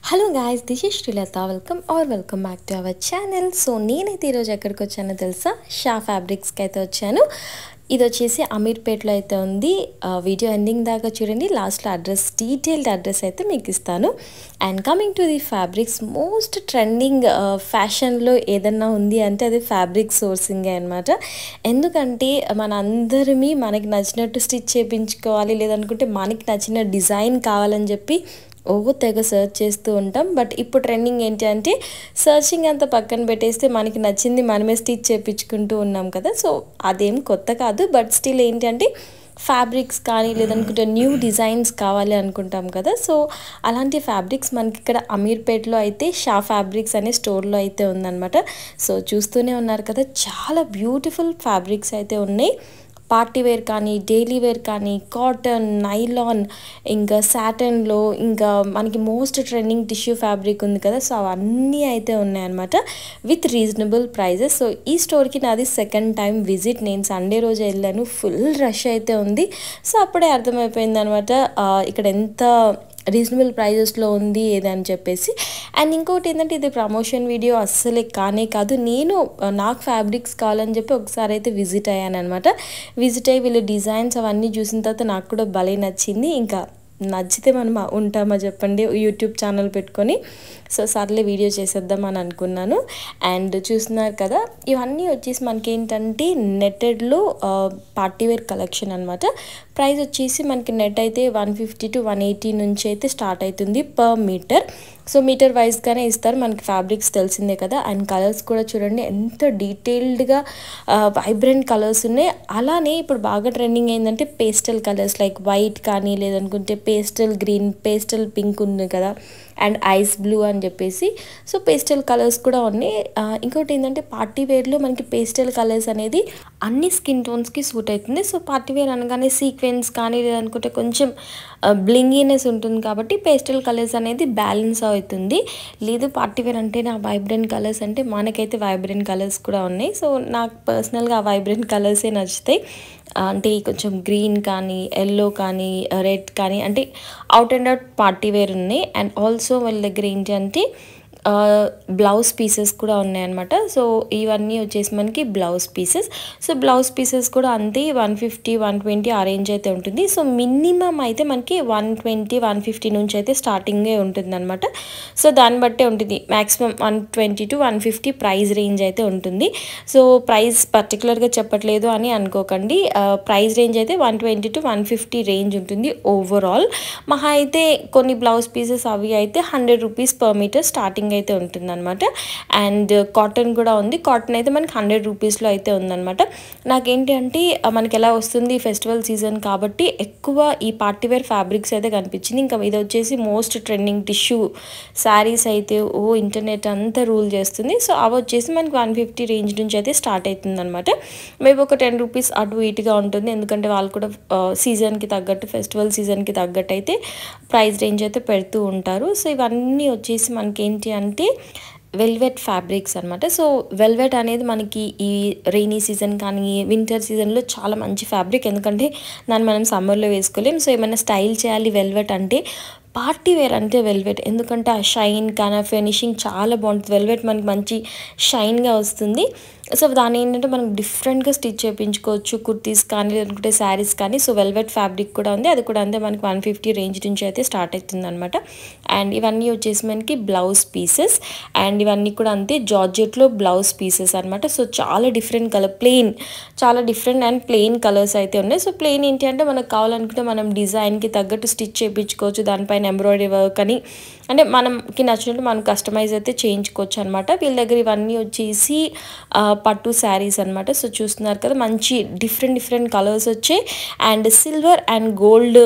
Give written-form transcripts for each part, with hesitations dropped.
Hello guys, this is Srilatha. Welcome back to our channel. So నేనైతే ఈరోజు ఎక్కడికి వచ్చానో తెలుసా? షా ఫ్యాబ్రిక్స్కి అయితే వచ్చాను. ఇది వచ్చేసి అమీర్పేట్లో అయితే ఉంది. వీడియో ఎండింగ్ దాకా చూడండి. లాస్ట్లో డీటెయిల్డ్ అడ్రస్ అయితే మీకు ఇస్తాను. And coming to the fabrics, most trending ఫ్యాషన్లో ఏదన్నా ఉంది అంటే అది ఫ్యాబ్రిక్ సోర్సింగే అనమాట. ఎందుకంటే మనకి నచ్చినట్టు స్టిచ్ చేయించుకోవాలి, లేదనుకుంటే మనకి నచ్చిన డిజైన్ కావాలని చెప్పి తెగ సర్చ్ చేస్తూ ఉంటాం. బట్ ఇప్పుడు ట్రెండింగ్ ఏంటి అంటే సర్చింగ్ అంతా పక్కన పెట్టేస్తే మనకి నచ్చింది మనమే స్టిచ్ చేయించుకుంటూ ఉన్నాం కదా. సో అదేం కొత్త కాదు. బట్ స్టిల్ ఏంటి అంటే ఫ్యాబ్రిక్స్ కానీ లేదనుకుంటే న్యూ డిజైన్స్ కావాలి అనుకుంటాం కదా. సో అలాంటి ఫ్యాబ్రిక్స్ మనకి ఇక్కడ అమీర్పేట్లో అయితే షా ఫ్యాబ్రిక్స్ అనే స్టోర్లో అయితే ఉందన్నమాట. సో చూస్తూనే ఉన్నారు కదా, చాలా బ్యూటిఫుల్ ఫ్యాబ్రిక్స్ అయితే ఉన్నాయి. పార్టీ వేర్ కానీ, డైలీ వేర్ కానీ, కాటన్, నైలాన్, ఇంకా సాటన్లో, ఇంకా మనకి మోస్ట్ ట్రెండింగ్ టిష్యూ ఫ్యాబ్రిక్ ఉంది కదా. సో అవన్నీ అయితే ఉన్నాయన్నమాట విత్ రీజనబుల్ ప్రైజెస్. సో ఈ స్టోర్కి నాది సెకండ్ టైం విజిట్. నేను సండే రోజు వెళ్ళాను. ఫుల్ రష్ అయితే ఉంది. సో అప్పుడే అర్థమైపోయింది అనమాట ఇక్కడ ఎంత రీజనబుల్ ప్రైజెస్లో ఉంది ఏదని చెప్పేసి. అండ్ ఇంకోటి ఏంటంటే ఇది ప్రమోషన్ వీడియో అస్సలే కాదు. నాకు ఫ్యాబ్రిక్స్ కావాలని చెప్పి ఒకసారి అయితే విజిట్ అయ్యాను అనమాట. విజిట్ అయ్యి వీళ్ళ డిజైన్స్ అవన్నీ చూసిన తర్వాత నాకు కూడా భలే నచ్చింది. ఇంకా నచ్చితే మనం ఉంటామా చెప్పండి యూట్యూబ్ ఛానల్ పెట్టుకొని. సో సర్లే వీడియో చేసేద్దాం అని అనుకున్నాను. అండ్ చూస్తున్నారు కదా, ఇవన్నీ వచ్చేసి మనకి ఏంటంటే నెట్టెడ్లో పార్టీవేర్ కలెక్షన్ అనమాట. ప్రైస్ వచ్చేసి మనకి నెట్ అయితే 150 to 180 నుంచి అయితే స్టార్ట్ అవుతుంది పర్ మీటర్. సో మీటర్ వైజ్గానే ఇస్తారు. మనకి ఫ్యాబ్రిక్స్ తెలిసిందే కదా. అండ్ కలర్స్ కూడా చూడండి ఎంత డీటెయిల్డ్గా వైబ్రెంట్ కలర్స్ ఉన్నాయి. అలానే ఇప్పుడు బాగా ట్రెండింగ్ ఏంటంటే పేస్టల్ కలర్స్, లైక్ వైట్ కానీ లేదనుకుంటే పేస్టల్ గ్రీన్, పేస్టల్ పింక్ ఉంది కదా, అండ్ ఐస్ బ్లూ అని చెప్పేసి. సో పేస్టల్ కలర్స్ కూడా ఉన్నాయి. ఇంకోటి ఏంటంటే పార్టీ వేర్లో మనకి పేస్టల్ కలర్స్ అనేది అన్ని స్కిన్ టోన్స్కి సూట్ అవుతుంది. సో పార్టీ వేర్ అనగానే సీక్వెన్స్ కానీ లేదనుకుంటే కొంచెం బ్లింగీనెస్ ఉంటుంది కాబట్టి పేస్టల్ కలర్స్ అనేది బ్యాలెన్స్ అవుతుంది. లేదు పార్టీ వేర్ అంటే నా వైబ్రెంట్ కలర్స్ అంటే మనకైతే వైబ్రెంట్ కలర్స్ కూడా ఉన్నాయి. సో నాకు పర్సనల్గా ఆ వైబ్రెంట్ కలర్సే నచ్చుతాయి. అంటే కొంచెం గ్రీన్ కానీ, ఎల్లో కానీ, రెడ్ కానీ, అంటే out and out party wear ఉన్నాయి. అండ్ ఆల్సో వాళ్ళ దగ్గర ఏంటి అంటే బ్లౌజ్ పీసెస్ కూడా ఉన్నాయన్నమాట. సో ఇవన్నీ వచ్చేసి మనకి blouse pieces. So blouse pieces కూడా అంతే 150, 120 ఆ రేంజ్ అయితే ఉంటుంది. సో మినిమం అయితే మనకి 120, 150 నుంచి అయితే స్టార్టింగే ఉంటుంది అనమాట. సో దాన్ని బట్టే ఉంటుంది. మ్యాక్సిమం 120 to 150 ప్రైస్ రేంజ్ అయితే ఉంటుంది. సో ప్రైస్ పర్టికులర్గా చెప్పట్లేదు అని అనుకోకండి. ప్రైస్ రేంజ్ అయితే 120 to 150 రేంజ్ ఉంటుంది ఓవరాల్. మహా అయితే కొన్ని బ్లౌజ్ పీసెస్ అవి అయితే 100 రూపీస్ పర్ మీటర్ స్టార్టింగ్ అయితే ఉంటుందన్నమాట. అండ్ కాటన్ కూడా ఉంది. కాటన్ అయితే మనకి 100 రూపీస్లో అయితే ఉందన్నమాట. నాకేంటి అంటే మనకి ఎలా వస్తుంది, ఫెస్టివల్ సీజన్ కాబట్టి ఎక్కువ ఈ పార్టీవేర్ ఫ్యాబ్రిక్స్ అయితే కనిపించింది. ఇంకా ఇది వచ్చేసి మోస్ట్ ట్రెండింగ్ టిష్యూ శారీస్ అయితే ఇంటర్నెట్ అంతా రూల్ చేస్తుంది. సో అవి వచ్చేసి మనకి 150 రేంజ్ నుంచి అయితే స్టార్ట్ అవుతుంది అనమాట. మేబీ ఒక 10 రూపీస్ అటు ఇటుగా ఉంటుంది. ఎందుకంటే వాళ్ళు కూడా సీజన్కి తగ్గట్టు, ఫెస్టివల్ సీజన్కి తగ్గట్టు అయితే ప్రైస్ రేంజ్ అయితే పెడుతూ ఉంటారు. సో ఇవన్నీ వచ్చేసి మనకి ఏంటి అంటే వెల్వెట్ ఫ్యాబ్రిక్స్ అనమాట. సో వెల్వెట్ అనేది మనకి ఈ రెయినీ సీజన్ కానీ వింటర్ సీజన్లో చాలా మంచి ఫ్యాబ్రిక్. ఎందుకంటే దాన్ని మనం సమ్మర్లో వేసుకోలేం. సో ఏమైనా స్టైల్ చేయాలి వెల్వెట్ అంటే పార్టీ వేర్ అంటే వెల్వెట్. ఎందుకంటే ఆ షైన్ కానీ ఫినిషింగ్ చాలా బాగుంటుంది. వెల్వెట్ మనకి మంచి షైన్గా వస్తుంది. సో దాని ఏంటంటే మనం డిఫరెంట్గా స్టిచ్ చేయించుకోవచ్చు, కుర్తీస్ కానీ లేదంటే శారీస్ కానీ. సో వెల్వెట్ ఫ్యాబ్రిక్ కూడా ఉంది. అది కూడా అంతే మనకి 150 రేంజ్ నుంచి అయితే స్టార్ట్ అవుతుంది అనమాట. అండ్ ఇవన్నీ వచ్చేసి మనకి బ్లౌజ్ పీసెస్. అండ్ ఇవన్నీ కూడా అంతే జార్జెట్లో బ్లౌజ్ పీసెస్ అనమాట. సో చాలా డిఫరెంట్ కలర్, చాలా డిఫరెంట్ అండ్ ప్లెయిన్ కలర్స్ అయితే ఉన్నాయి. సో ప్లెయిన్ ఏంటి అంటే మనకు కావాలనుకుంటే మనం డిజైన్కి తగ్గట్టు స్టిచ్ చేయించుకోవచ్చు. దానిపైన ఎంబ్రాయిడరీ వర్క్ అని, అంటే మనకి నచ్చినట్టు మనం కస్టమైజ్ అయితే చేయించుకోవచ్చు అనమాట. వీళ్ళ దగ్గర ఇవన్నీ వచ్చేసి పట్టు శారీస్ అనమాట. సో చూస్తున్నారు కదా, మంచి డిఫరెంట్ కలర్స్ వచ్చాయి. And silver and gold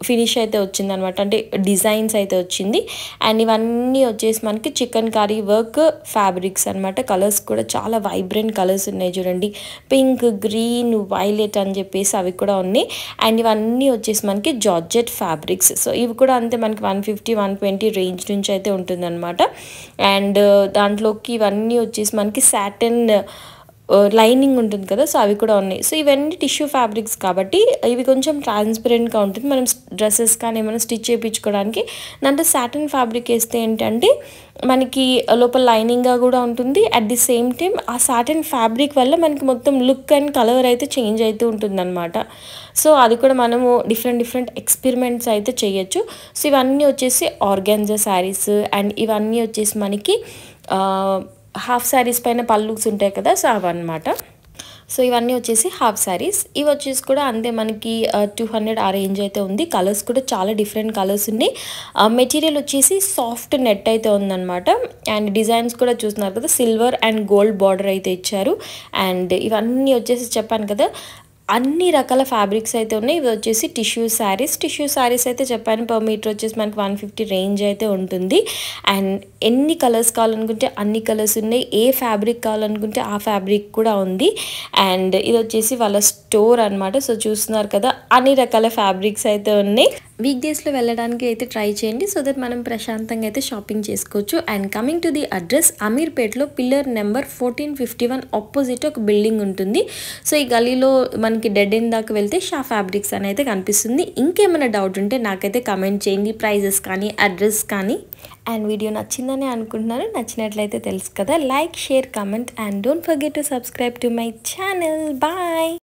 finish అయితే వచ్చింది అనమాట. అంటే డిజైన్స్ అయితే వచ్చింది. అండ్ ఇవన్నీ వచ్చేసి మనకి చికెన్ కర్రీ వర్క్ ఫ్యాబ్రిక్స్ అనమాట. కలర్స్ కూడా చాలా వైబ్రెంట్ కలర్స్ ఉన్నాయి చూడండి. పింక్, గ్రీన్, వైలెట్ అని చెప్పేసి అవి కూడా ఉన్నాయి. అండ్ ఇవన్నీ వచ్చేసి మనకి జార్జెట్ ఫ్యాబ్రిక్స్. సో ఇవి కూడా అంతే మనకి 150, 120 రేంజ్ నుంచి అయితే ఉంటుందన్నమాట. అండ్ దాంట్లోకి ఇవన్నీ వచ్చేసి మనకి సాటన్ లైనింగ్ ఉంటుంది కదా, సో అవి కూడా ఉన్నాయి. సో ఇవన్నీ టిష్యూ ఫ్యాబ్రిక్స్ కాబట్టి ఇవి కొంచెం ట్రాన్స్పరెంట్గా ఉంటుంది. మనం డ్రెస్సెస్ కానీ ఏమైనా స్టిచ్ చేయించుకోవడానికి. దాంట్లో సాటిన్ ఫ్యాబ్రిక్ వేస్తే ఏంటంటే మనకి లోపల లైనింగ్గా కూడా ఉంటుంది. అట్ ది సేమ్ టైం ఆ సాటిన్ ఫ్యాబ్రిక్ వల్ల మనకి మొత్తం లుక్ అండ్ కలర్ అయితే చేంజ్ అవుతూ ఉంటుందన్నమాట. సో అది కూడా మనము డిఫరెంట్ ఎక్స్పెరిమెంట్స్ అయితే చేయొచ్చు. సో ఇవన్నీ వచ్చేసి ఆర్గాన్జా శారీస్, అండ్ ఇవన్నీ వచ్చేసి మనకి హాఫ్ శారీస్ పైన పళ్ళుస్ ఉంటాయి కదా, సో అవన్నమాట. సో ఇవన్నీ వచ్చేసి హాఫ్ శారీస్. ఇవి వచ్చేసి కూడా అంతే మనకి 200 ఆ రేంజ్ అయితే ఉంది. కలర్స్ కూడా చాలా డిఫరెంట్ కలర్స్ ఉన్నాయి. మెటీరియల్ వచ్చేసి సాఫ్ట్ నెట్ అయితే ఉందన్నమాట. అండ్ డిజైన్స్ కూడా చూస్తున్నారు కదా, సిల్వర్ అండ్ గోల్డ్ బార్డర్ అయితే ఇచ్చారు. అండ్ ఇవన్నీ వచ్చేసి చెప్పాను కదా, అన్ని రకాల ఫ్యాబ్రిక్స్ అయితే ఉన్నాయి. ఇవి వచ్చేసి టిష్యూ శారీస్ అయితే చెప్పాను, పర్ మీటర్ వచ్చేసి మనకి 150 రేంజ్ అయితే ఉంటుంది. అండ్ ఎన్ని కలర్స్ కావాలనుకుంటే అన్ని కలర్స్ ఉన్నాయి. ఏ ఫ్యాబ్రిక్ కావాలనుకుంటే ఆ ఫ్యాబ్రిక్ కూడా ఉంది. అండ్ ఇది వచ్చేసి వాళ్ళ స్టోర్ అనమాట. సో చూస్తున్నారు కదా, అన్ని రకాల ఫ్యాబ్రిక్స్ అయితే ఉన్నాయి. వీక్ డేస్లో వెళ్ళడానికి అయితే ట్రై చేయండి, సో దట్ మనం ప్రశాంతంగా అయితే షాపింగ్ చేసుకోవచ్చు. And coming to the address, అమీర్పేట్లో పిల్లర్ నెంబర్ 1451 ఆపోజిట్ ఒక బిల్డింగ్ ఉంటుంది. సో ఈ గలీలో మనకి డెడ్ ఎండ్ దాకా వెళ్తే షా ఫ్యాబ్రిక్స్ అని అయితే కనిపిస్తుంది. ఇంకేమైనా డౌట్ ఉంటే నాకైతే కమెంట్ చేయండి, ప్రైజెస్ కానీ అడ్రస్ కానీ. అండ్ వీడియో నచ్చిందని అనుకుంటున్నాను. నచ్చినట్లయితే తెలుసు కదా, like, share, comment, and don't forget to subscribe to my channel. Bye.